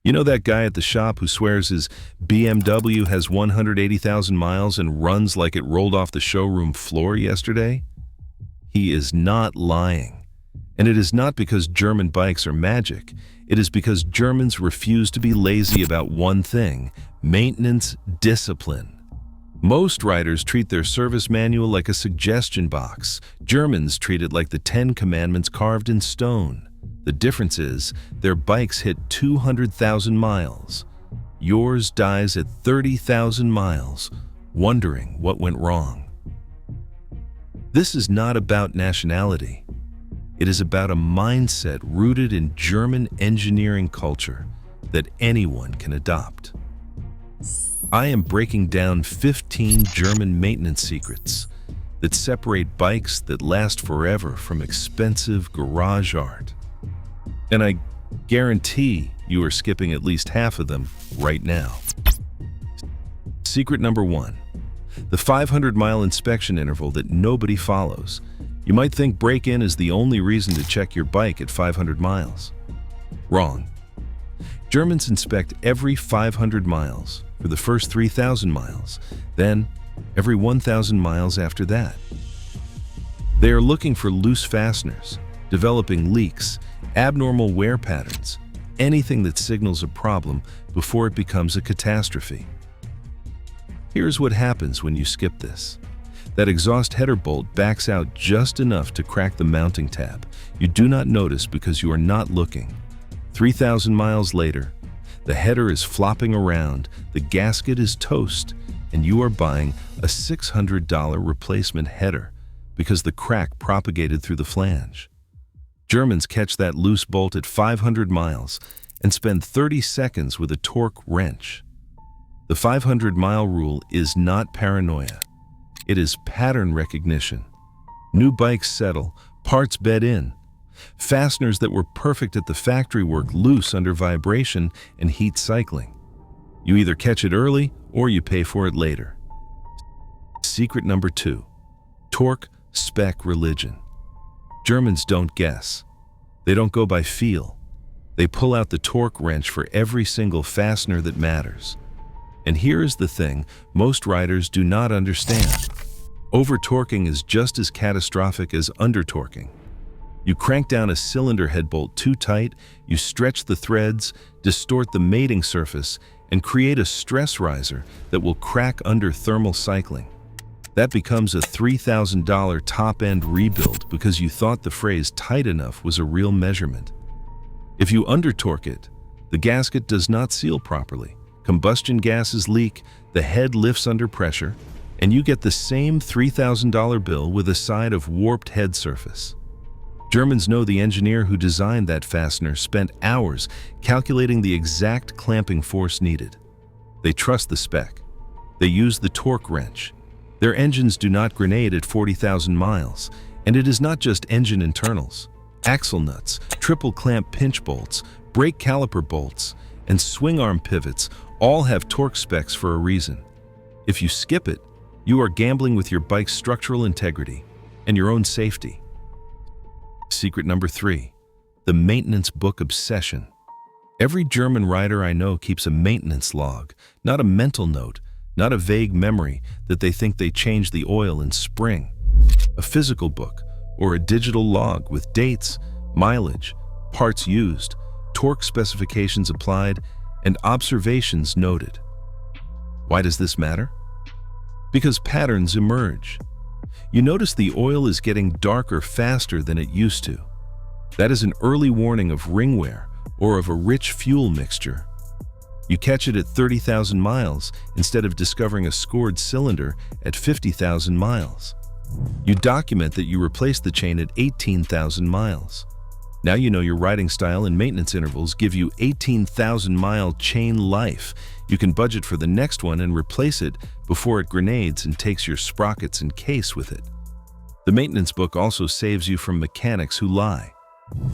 You know that guy at the shop who swears his BMW has 180,000 miles and runs like it rolled off the showroom floor yesterday? He is not lying. And it is not because German bikes are magic. It is because Germans refuse to be lazy about one thing: maintenance discipline. Most riders treat their service manual like a suggestion box. Germans treat it like the 10 Commandments carved in stone. The difference is, their bikes hit 200,000 miles. Yours dies at 30,000 miles, wondering what went wrong. This is not about nationality. It is about a mindset rooted in German engineering culture that anyone can adopt. I am breaking down 15 German maintenance secrets that separate bikes that last forever from expensive garage art. And I guarantee you are skipping at least half of them right now. Secret number 1. The 500-mile inspection interval that nobody follows. You might think break-in is the only reason to check your bike at 500 miles. Wrong. Germans inspect every 500 miles for the first 3,000 miles, then every 1,000 miles after that. They are looking for loose fasteners, developing leaks, abnormal wear patterns, anything that signals a problem before it becomes a catastrophe. Here's what happens when you skip this. That exhaust header bolt backs out just enough to crack the mounting tab. You do not notice because you are not looking. 3,000 miles later, the header is flopping around, the gasket is toast, and you are buying a $600 replacement header because the crack propagated through the flange. Germans catch that loose bolt at 500 miles and spend 30 seconds with a torque wrench. The 500-mile rule is not paranoia. It is pattern recognition. New bikes settle, parts bed in. Fasteners that were perfect at the factory work loose under vibration and heat cycling. You either catch it early or you pay for it later. Secret number 2. Torque spec religion. Germans don't guess. They don't go by feel. They pull out the torque wrench for every single fastener that matters. And here is the thing most riders do not understand. Over-torquing is just as catastrophic as under-torquing. You crank down a cylinder head bolt too tight, you stretch the threads, distort the mating surface, and create a stress riser that will crack under thermal cycling. That becomes a $3,000 top-end rebuild because you thought the phrase tight enough was a real measurement. If you under-torque it, the gasket does not seal properly. Combustion gases leak, the head lifts under pressure, and you get the same $3,000 bill with a side of warped head surface. Germans know the engineer who designed that fastener spent hours calculating the exact clamping force needed. They trust the spec. They use the torque wrench. Their engines do not grenade at 40,000 miles, and it is not just engine internals. Axle nuts, triple clamp pinch bolts, brake caliper bolts, and swing arm pivots all have torque specs for a reason. If you skip it, you are gambling with your bike's structural integrity and your own safety. Secret number 3. The maintenance book obsession. Every German rider I know keeps a maintenance log, not a mental note, not a vague memory that they think they changed the oil in spring. A physical book or a digital log with dates, mileage, parts used, torque specifications applied, and observations noted. Why does this matter? Because patterns emerge. You notice the oil is getting darker faster than it used to. That is an early warning of ring wear or of a rich fuel mixture. You catch it at 30,000 miles instead of discovering a scored cylinder at 50,000 miles. You document that you replaced the chain at 18,000 miles. Now you know your riding style and maintenance intervals give you 18,000-mile chain life. You can budget for the next one and replace it before it grenades and takes your sprockets and case with it. The maintenance book also saves you from mechanics who lie.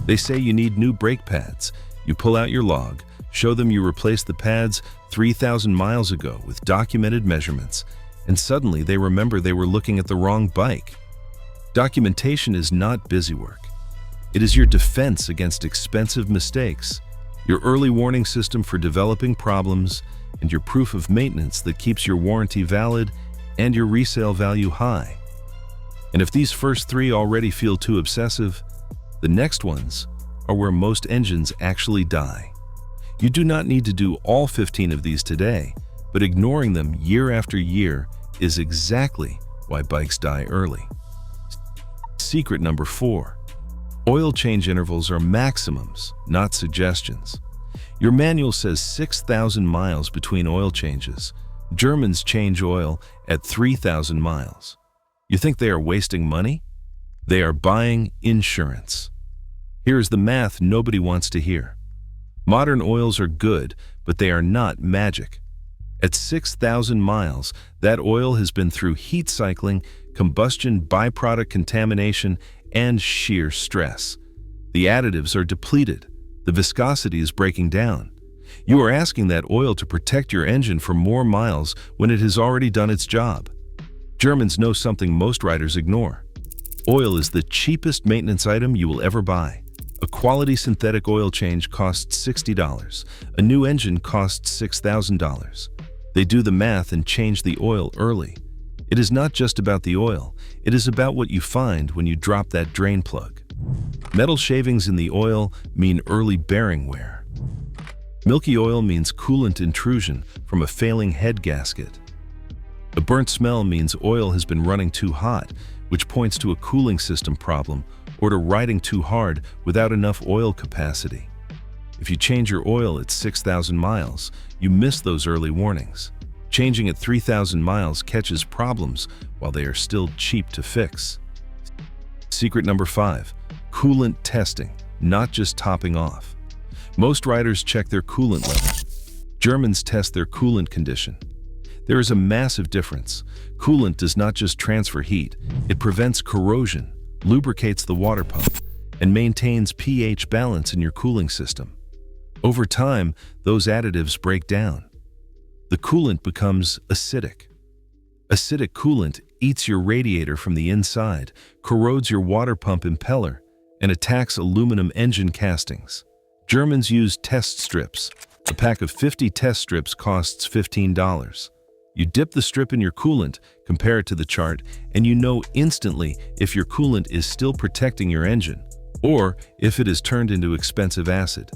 They say you need new brake pads. You pull out your log, show them you replaced the pads 3,000 miles ago with documented measurements, and suddenly they remember they were looking at the wrong bike. Documentation is not busywork. It is your defense against expensive mistakes. Your early warning system for developing problems, and your proof of maintenance that keeps your warranty valid and your resale value high. And if these first three already feel too obsessive, the next ones are where most engines actually die. You do not need to do all 15 of these today, but ignoring them year after year is exactly why bikes die early. Secret number 4. Oil change intervals are maximums, not suggestions. Your manual says 6,000 miles between oil changes. Germans change oil at 3,000 miles. You think they are wasting money? They are buying insurance. Here is the math nobody wants to hear. Modern oils are good, but they are not magic. At 6,000 miles, that oil has been through heat cycling, combustion byproduct contamination, and sheer stress. The additives are depleted. The viscosity is breaking down. You are asking that oil to protect your engine for more miles when it has already done its job. Germans know something most riders ignore. Oil is the cheapest maintenance item you will ever buy. A quality synthetic oil change costs $60. A new engine costs $6,000. They do the math and change the oil early. It is not just about the oil, it is about what you find when you drop that drain plug. Metal shavings in the oil mean early bearing wear. Milky oil means coolant intrusion from a failing head gasket. A burnt smell means oil has been running too hot, which points to a cooling system problem or to riding too hard without enough oil capacity. If you change your oil at 6,000 miles, you miss those early warnings. Changing at 3,000 miles catches problems while they are still cheap to fix. Secret number 5. Coolant testing, not just topping off. Most riders check their coolant level. Germans test their coolant condition. There is a massive difference. Coolant does not just transfer heat, it prevents corrosion, lubricates the water pump, and maintains pH balance in your cooling system. Over time, those additives break down. The coolant becomes acidic. Acidic coolant eats your radiator from the inside, corrodes your water pump impeller, and attacks aluminum engine castings. Germans use test strips. A pack of 50 test strips costs $15. You dip the strip in your coolant, compare it to the chart, and you know instantly if your coolant is still protecting your engine, or if it has turned into expensive acid.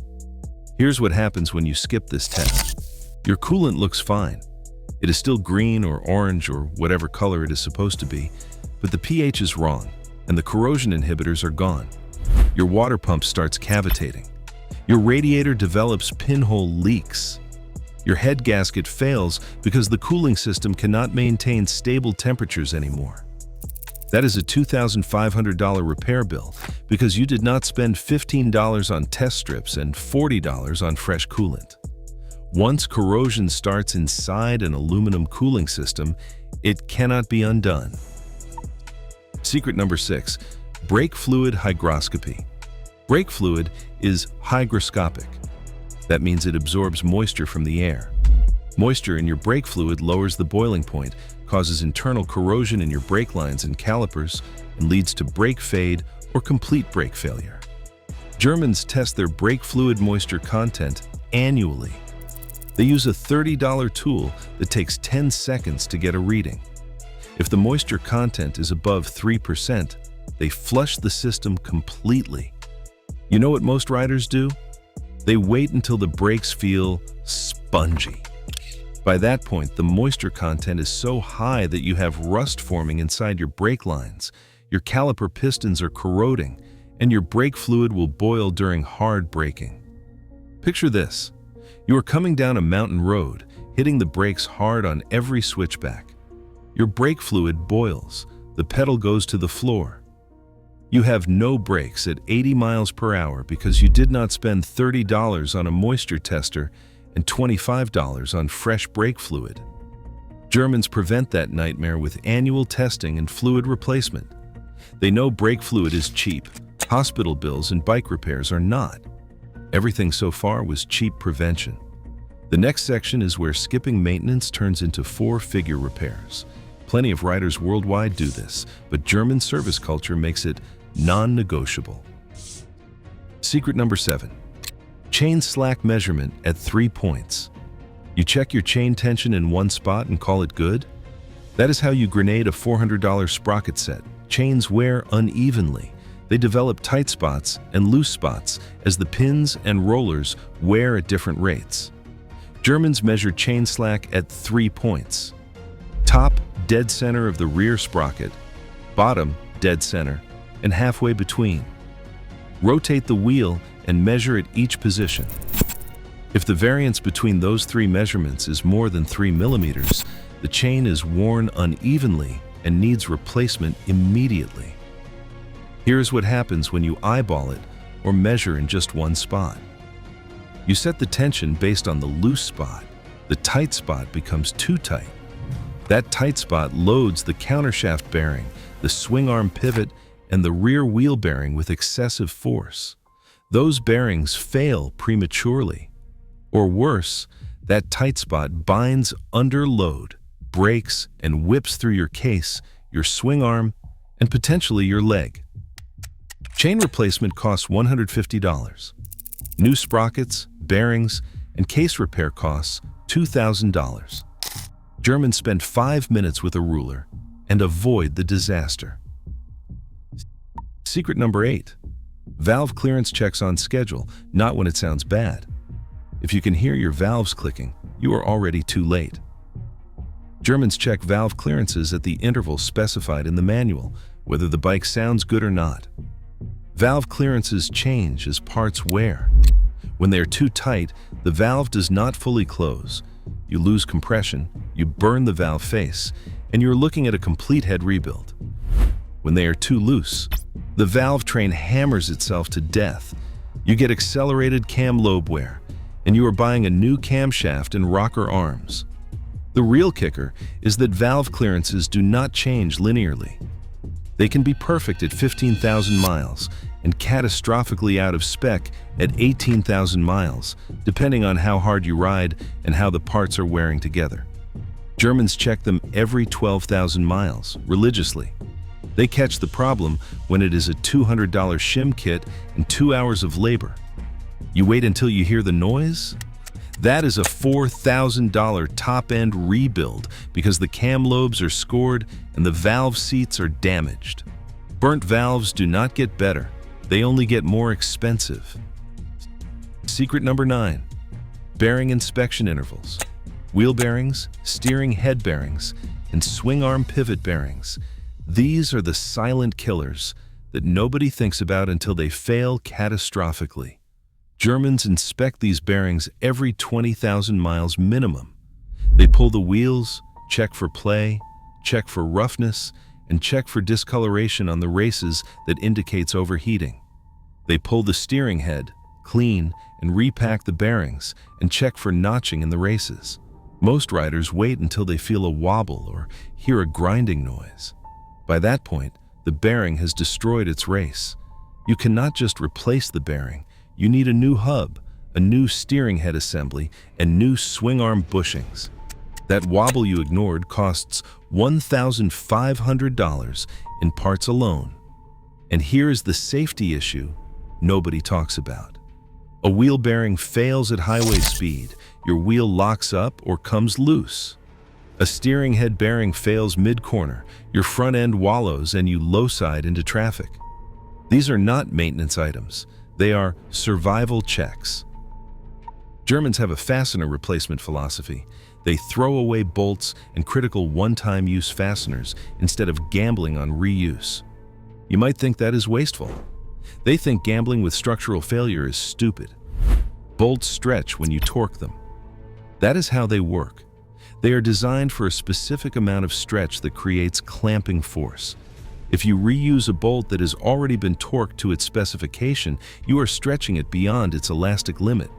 Here's what happens when you skip this test. Your coolant looks fine. It is still green or orange or whatever color it is supposed to be, but the pH is wrong, and the corrosion inhibitors are gone. Your water pump starts cavitating. Your radiator develops pinhole leaks. Your head gasket fails because the cooling system cannot maintain stable temperatures anymore. That is a $2,500 repair bill because you did not spend $15 on test strips and $40 on fresh coolant. Once corrosion starts inside an aluminum cooling system, it cannot be undone. Secret number 6. Brake fluid hygroscopy. Brake fluid is hygroscopic. That means it absorbs moisture from the air. Moisture in your brake fluid lowers the boiling point, causes internal corrosion in your brake lines and calipers, and leads to brake fade or complete brake failure. Germans test their brake fluid moisture content annually. They use a $30 tool that takes 10 seconds to get a reading. If the moisture content is above 3%, they flush the system completely. You know what most riders do? They wait until the brakes feel spongy. By that point, the moisture content is so high that you have rust forming inside your brake lines, your caliper pistons are corroding, and your brake fluid will boil during hard braking. Picture this. You are coming down a mountain road, hitting the brakes hard on every switchback. Your brake fluid boils, the pedal goes to the floor. You have no brakes at 80 miles per hour because you did not spend $30 on a moisture tester and $25 on fresh brake fluid. Germans prevent that nightmare with annual testing and fluid replacement. They know brake fluid is cheap. Hospital bills and bike repairs are not. Everything so far was cheap prevention. The next section is where skipping maintenance turns into 4-figure repairs. Plenty of riders worldwide do this, but German service culture makes it non-negotiable. Secret number 7. Chain slack measurement at 3 points. You check your chain tension in one spot and call it good? That is how you grenade a $400 sprocket set. Chains wear unevenly. They develop tight spots and loose spots as the pins and rollers wear at different rates. Germans measure chain slack at 3 points. Top, dead center of the rear sprocket, bottom, dead center, and halfway between. Rotate the wheel and measure at each position. If the variance between those 3 measurements is more than 3 millimeters, the chain is worn unevenly and needs replacement immediately. Here's what happens when you eyeball it or measure in just one spot. You set the tension based on the loose spot. The tight spot becomes too tight. That tight spot loads the countershaft bearing, the swing arm pivot, and the rear wheel bearing with excessive force. Those bearings fail prematurely. Or worse, that tight spot binds under load, breaks, and whips through your case, your swing arm, and potentially your leg. Chain replacement costs $150. New sprockets, bearings, and case repair costs $2,000. Germans spend 5 minutes with a ruler and avoid the disaster. Secret number 8. Valve clearance checks on schedule, not when it sounds bad. If you can hear your valves clicking, you are already too late. Germans check valve clearances at the intervals specified in the manual, whether the bike sounds good or not. Valve clearances change as parts wear. When they are too tight, the valve does not fully close. You lose compression, you burn the valve face, and you're looking at a complete head rebuild. When they are too loose, the valve train hammers itself to death. You get accelerated cam lobe wear, and you are buying a new camshaft and rocker arms. The real kicker is that valve clearances do not change linearly. They can be perfect at 15,000 miles and catastrophically out of spec at 18,000 miles, depending on how hard you ride and how the parts are wearing together. Germans check them every 12,000 miles, religiously. They catch the problem when it is a $200 shim kit and 2 hours of labor. You wait until you hear the noise? That is a $4,000 top-end rebuild because the cam lobes are scored and the valve seats are damaged. Burnt valves do not get better. They only get more expensive. Secret number 9. Bearing inspection intervals. Wheel bearings, steering head bearings, and swing arm pivot bearings. These are the silent killers that nobody thinks about until they fail catastrophically. Germans inspect these bearings every 20,000 miles minimum. They pull the wheels, check for play, check for roughness, and check for discoloration on the races that indicates overheating. They pull the steering head, clean, and repack the bearings, and check for notching in the races. Most riders wait until they feel a wobble or hear a grinding noise. By that point, the bearing has destroyed its race. You cannot just replace the bearing. You need a new hub, a new steering head assembly, and new swing arm bushings. That wobble you ignored costs $1,500 in parts alone. And here is the safety issue nobody talks about. A wheel bearing fails at highway speed. Your wheel locks up or comes loose. A steering head bearing fails mid-corner. Your front end wallows and you low-side into traffic. These are not maintenance items. They are survival checks. Germans have a fastener replacement philosophy. They throw away bolts and critical one-time use fasteners instead of gambling on reuse. You might think that is wasteful. They think gambling with structural failure is stupid. Bolts stretch when you torque them. That is how they work. They are designed for a specific amount of stretch that creates clamping force. If you reuse a bolt that has already been torqued to its specification, you are stretching it beyond its elastic limit.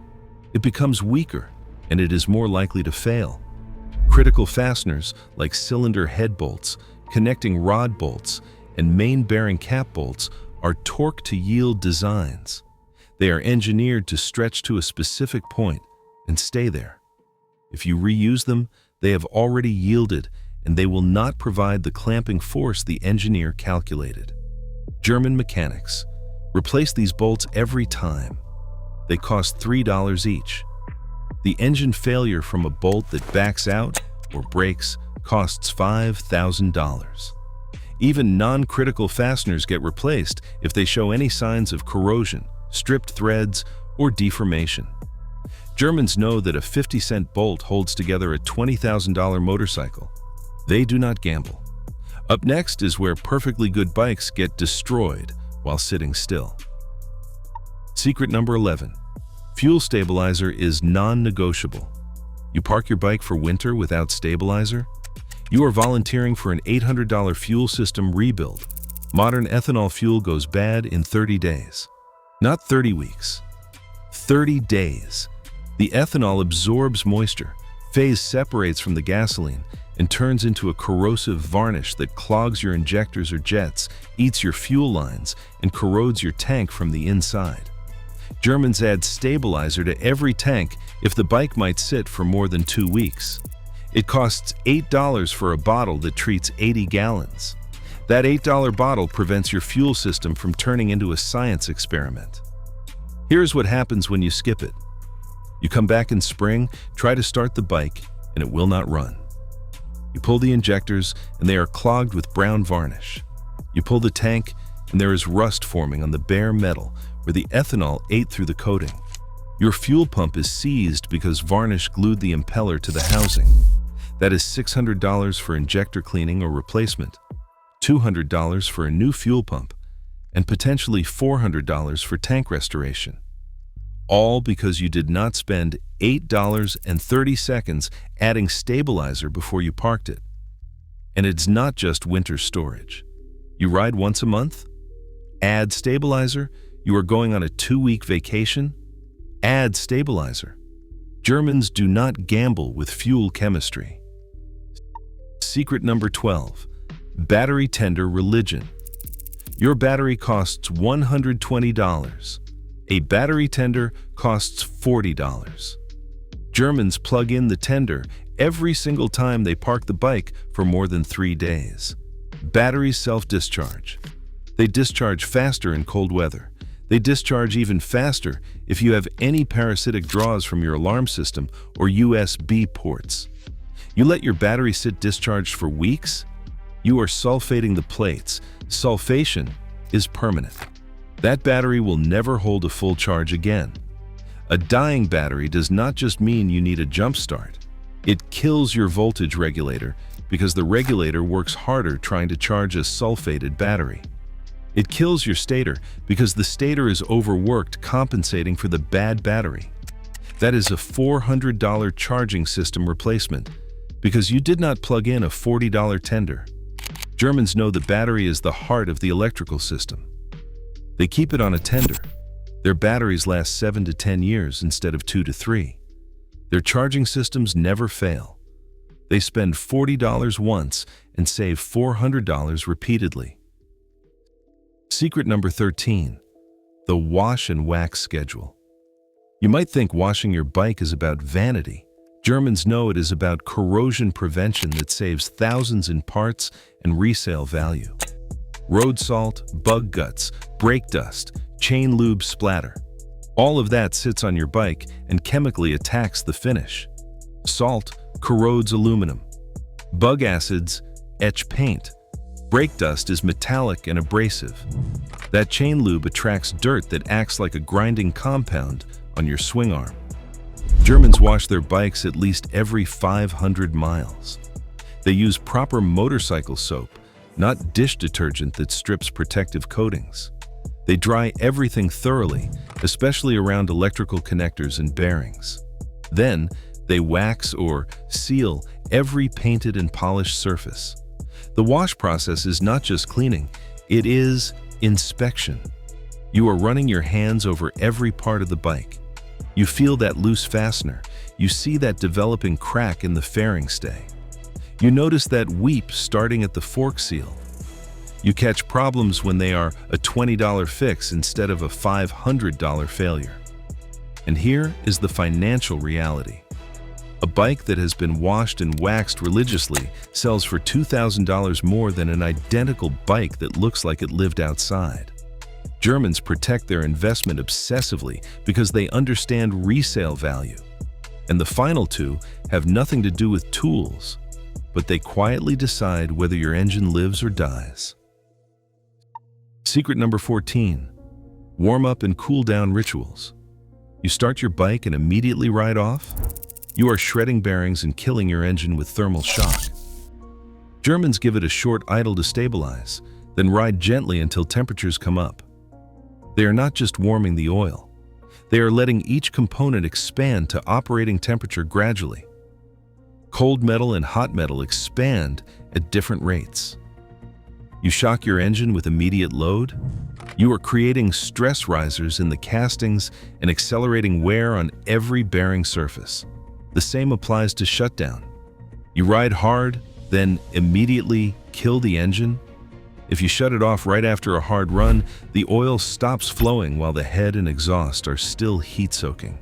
It becomes weaker, and it is more likely to fail. Critical fasteners, like cylinder head bolts, connecting rod bolts, and main bearing cap bolts, are torque-to-yield designs. They are engineered to stretch to a specific point and stay there. If you reuse them, they have already yielded, and they will not provide the clamping force the engineer calculated. German mechanics. Replace these bolts every time. They cost $3 each. The engine failure from a bolt that backs out or breaks costs $5,000. Even non-critical fasteners get replaced if they show any signs of corrosion, stripped threads, or deformation. Germans know that a 50-cent bolt holds together a $20,000 motorcycle. They do not gamble. Up next is where perfectly good bikes get destroyed while sitting still. Secret number 11. Fuel stabilizer is non-negotiable. You park your bike for winter without stabilizer? You are volunteering for an $800 fuel system rebuild. Modern ethanol fuel goes bad in 30 days. Not 30 weeks. 30 days. The ethanol absorbs moisture, phase separates from the gasoline, and turns into a corrosive varnish that clogs your injectors or jets, eats your fuel lines, and corrodes your tank from the inside. Germans add stabilizer to every tank if the bike might sit for more than 2 weeks. It costs $8 for a bottle that treats 80 gallons. That $8 bottle prevents your fuel system from turning into a science experiment. Here's what happens when you skip it. You come back in spring, try to start the bike, and it will not run. You pull the injectors, and they are clogged with brown varnish. You pull the tank, and there is rust forming on the bare metal where the ethanol ate through the coating. Your fuel pump is seized because varnish glued the impeller to the housing. That is $600 for injector cleaning or replacement, $200 for a new fuel pump, and potentially $400 for tank restoration. All because you did not spend $8.30 adding stabilizer before you parked it. And it's not just winter storage. You ride once a month? Add stabilizer? You are going on a 2-week vacation? Add stabilizer. Germans do not gamble with fuel chemistry. Secret number 12. Battery tender religion. Your battery costs $120. A battery tender costs $40. Germans plug in the tender every single time they park the bike for more than 3 days. Batteries self-discharge. They discharge faster in cold weather. They discharge even faster if you have any parasitic draws from your alarm system or USB ports. You let your battery sit discharged for weeks? You are sulfating the plates. Sulfation is permanent. That battery will never hold a full charge again. A dying battery does not just mean you need a jump start. It kills your voltage regulator because the regulator works harder trying to charge a sulfated battery. It kills your stator because the stator is overworked compensating for the bad battery. That is a $400 charging system replacement because you did not plug in a $40 tender. Germans know the battery is the heart of the electrical system. They keep it on a tender. Their batteries last 7 to 10 years instead of 2 to 3. Their charging systems never fail. They spend $40 once and save $400 repeatedly. Secret number 13. The wash and wax schedule. You might think washing your bike is about vanity. Germans know it is about corrosion prevention that saves thousands in parts and resale value. Road salt, bug guts, brake dust, chain lube splatter. All of that sits on your bike and chemically attacks the finish. Salt corrodes aluminum. Bug acids etch paint. Brake dust is metallic and abrasive. That chain lube attracts dirt that acts like a grinding compound on your swing arm. Germans wash their bikes at least every 500 miles. They use proper motorcycle soap, not dish detergent that strips protective coatings. They dry everything thoroughly, especially around electrical connectors and bearings. Then, they wax or seal every painted and polished surface. The wash process is not just cleaning, it is inspection. You are running your hands over every part of the bike. You feel that loose fastener. You see that developing crack in the fairing stay. You notice that weep starting at the fork seal. You catch problems when they are a $20 fix instead of a $500 failure. And here is the financial reality. A bike that has been washed and waxed religiously sells for $2,000 more than an identical bike that looks like it lived outside. Germans protect their investment obsessively because they understand resale value. And the final two have nothing to do with tools, but they quietly decide whether your engine lives or dies. Secret number 14. Warm up and cool down rituals. You start your bike and immediately ride off? You are shredding bearings and killing your engine with thermal shock. Germans give it a short idle to stabilize, then ride gently until temperatures come up. They are not just warming the oil. They are letting each component expand to operating temperature gradually. Cold metal and hot metal expand at different rates. You shock your engine with immediate load? You are creating stress risers in the castings and accelerating wear on every bearing surface. The same applies to shutdown. You ride hard, then immediately kill the engine? If you shut it off right after a hard run, the oil stops flowing while the head and exhaust are still heat-soaking.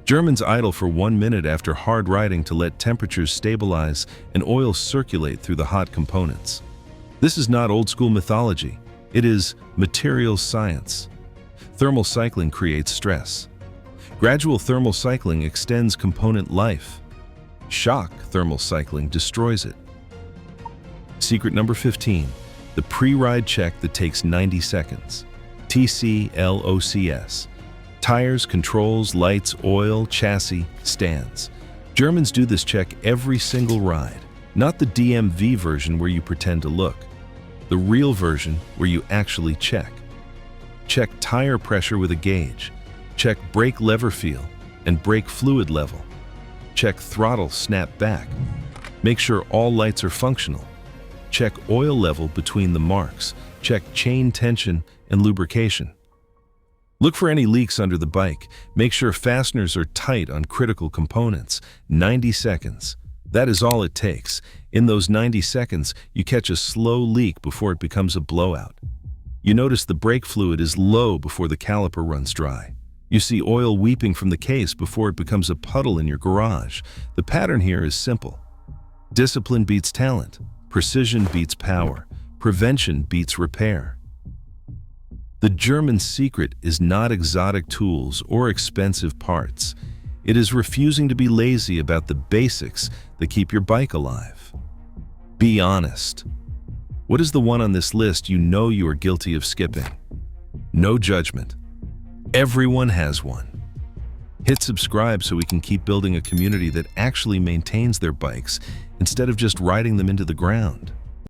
Germans idle for 1 minute after hard riding to let temperatures stabilize and oil circulate through the hot components. This is not old-school mythology. It is materials science. Thermal cycling creates stress. Gradual thermal cycling extends component life. Shock thermal cycling destroys it. Secret number 15. The pre-ride check that takes 90 seconds. TCLOCS. Tires, controls, lights, oil, chassis, stands. Germans do this check every single ride. Not the DMV version where you pretend to look. The real version where you actually check. Check tire pressure with a gauge. Check brake lever feel and brake fluid level. Check throttle snap back. Make sure all lights are functional. Check oil level between the marks. Check chain tension and lubrication. Look for any leaks under the bike. Make sure fasteners are tight on critical components. 90 seconds. That is all it takes. In those 90 seconds, you catch a slow leak before it becomes a blowout. You notice the brake fluid is low before the caliper runs dry. You see oil weeping from the case before it becomes a puddle in your garage. The pattern here is simple. Discipline beats talent. Precision beats power. Prevention beats repair. The German secret is not exotic tools or expensive parts. It is refusing to be lazy about the basics that keep your bike alive. Be honest. What is the one on this list you know you are guilty of skipping? No judgment. Everyone has one. Hit subscribe so we can keep building a community that actually maintains their bikes instead of just riding them into the ground.